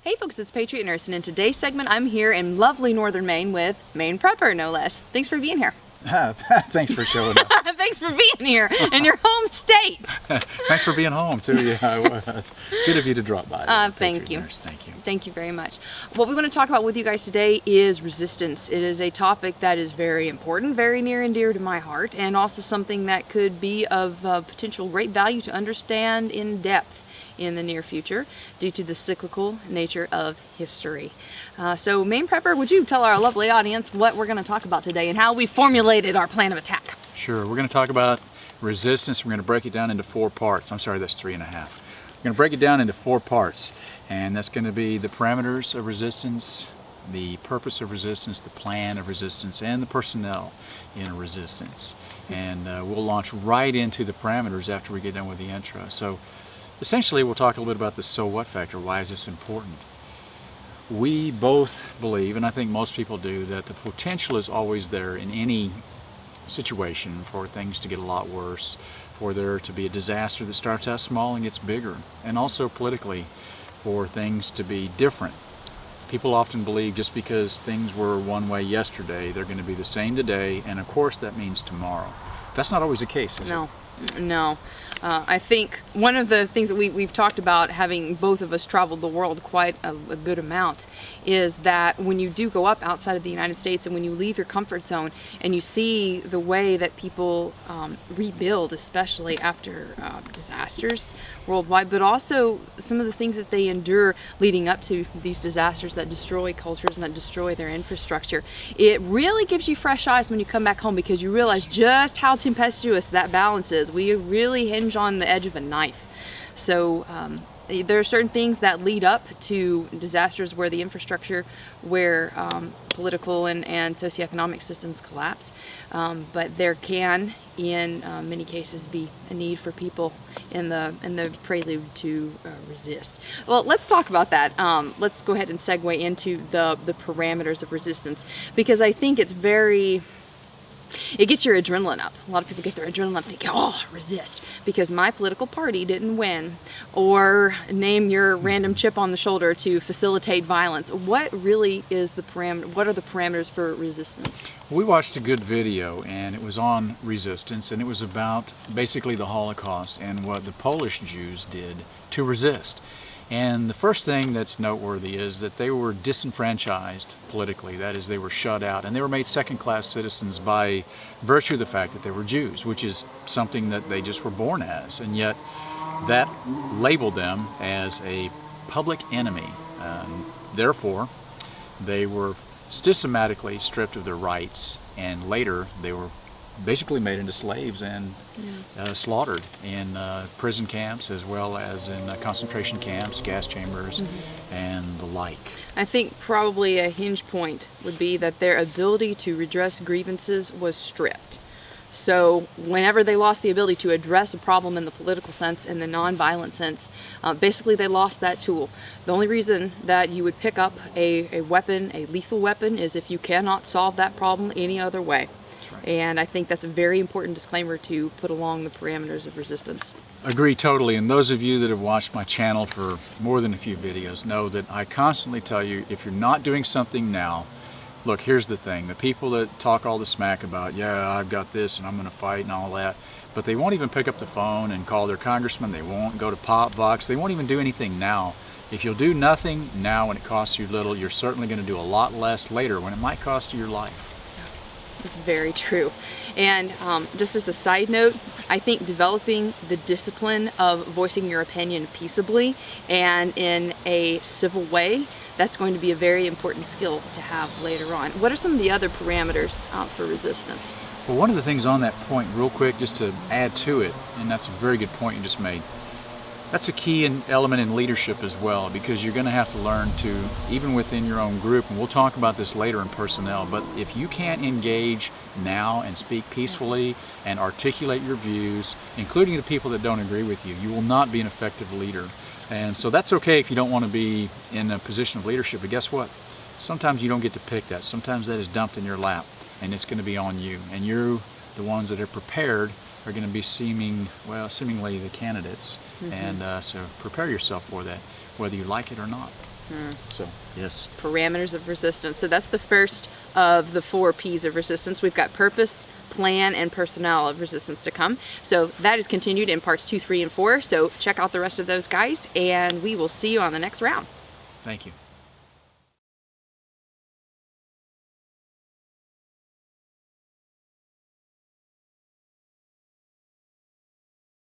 Hey folks, it's Patriot Nurse, and in today's segment I'm here in lovely northern Maine with Maine Prepper, no less. Thanks for being here. Thanks for showing up. Thanks for being here in your home state. Thanks for being home too. Yeah, it was good of you to drop by. Thank you. Nurse. Thank you. Thank you very much. What we want to talk about with you guys today is resistance. It is a topic that is very important, very near and dear to my heart, and also something that could be of potential great value to understand in depth in the near future due to the cyclical nature of history. So Maine Prepper, would you tell our lovely audience what we're going to talk about today and how we formulated our plan of attack? Sure. We're going to talk about resistance. We're going to break it down into 4 parts. I'm sorry, that's 3.5. We're going to break it down into 4 parts, and that's going to be the parameters of resistance, the purpose of resistance, the plan of resistance, and the personnel in resistance. And we'll launch right into the parameters after we get done with the intro. So essentially, we'll talk a little bit about the so what factor. Why is this important? We both believe, and I think most people do, that the potential is always there in any situation for things to get a lot worse, for there to be a disaster that starts out small and gets bigger, and also politically for things to be different. People often believe just because things were one way yesterday, they're going to be the same today, and of course that means tomorrow. That's not always the case, is it? No. I think one of the things that we've talked about, having both of us traveled the world quite a good amount, is that when you do go up outside of the United States and when you leave your comfort zone and you see the way that people rebuild, especially after disasters worldwide, but also some of the things that they endure leading up to these disasters that destroy cultures and that destroy their infrastructure, it really gives you fresh eyes when you come back home, because you realize just how tempestuous that balance is. We really hinge on the edge of a knife. So there are certain things that lead up to disasters where the infrastructure, where political and socioeconomic systems collapse. But there can, in many cases, be a need for people in the prelude to resist. Well, let's talk about that. Let's go ahead and segue into the parameters of resistance, because I think it gets your adrenaline up. A lot of people get their adrenaline up thinking, oh, resist, because my political party didn't win, or name your random chip on the shoulder to facilitate violence. What really is what are the parameters for resistance? We watched a good video, and it was on resistance, and it was about basically the Holocaust and what the Polish Jews did to resist. And the first thing that's noteworthy is that they were disenfranchised politically. That is, they were shut out, and they were made second-class citizens by virtue of the fact that they were Jews, which is something that they just were born as. And yet that labeled them as a public enemy. Therefore, they were systematically stripped of their rights, and later they were basically made into slaves and slaughtered in prison camps, as well as in concentration camps, gas chambers, and the like. I think probably a hinge point would be that their ability to redress grievances was stripped. So whenever they lost the ability to address a problem in the political sense, in the non-violent sense, basically they lost that tool. The only reason that you would pick up a weapon, a lethal weapon, is if you cannot solve that problem any other way. And I think that's a very important disclaimer to put along the parameters of resistance. Agree totally, and those of you that have watched my channel for more than a few videos know that I constantly tell you, if you're not doing something now, look, here's the thing. The people that talk all the smack about, yeah, I've got this and I'm going to fight and all that, but they won't even pick up the phone and call their congressman. They won't go to Pop Box. They won't even do anything now. If you'll do nothing now when it costs you little, you're certainly going to do a lot less later when it might cost you your life. It's very true. And just as a side note, I think developing the discipline of voicing your opinion peaceably and in a civil way, that's going to be a very important skill to have later on. What are some of the other parameters for resistance? Well, one of the things on that point, real quick, just to add to it, and that's a very good point you just made, that's a key element in leadership as well, because you're going to have to learn to, even within your own group, and we'll talk about this later in personnel, but if you can't engage now and speak peacefully and articulate your views, including the people that don't agree with you, you will not be an effective leader. And so that's okay if you don't want to be in a position of leadership, but guess what? Sometimes you don't get to pick that. Sometimes that is dumped in your lap, and it's going to be on you. And you're the ones that are prepared are going to be seemingly the candidates. And so prepare yourself for that, whether you like it or not. So, yes. Parameters of resistance. So that's the first of the 4 P's of resistance. We've got purpose, plan, and personnel of resistance to come. So that is continued in parts 2, 3, and 4. So check out the rest of those guys, and we will see you on the next round. Thank you.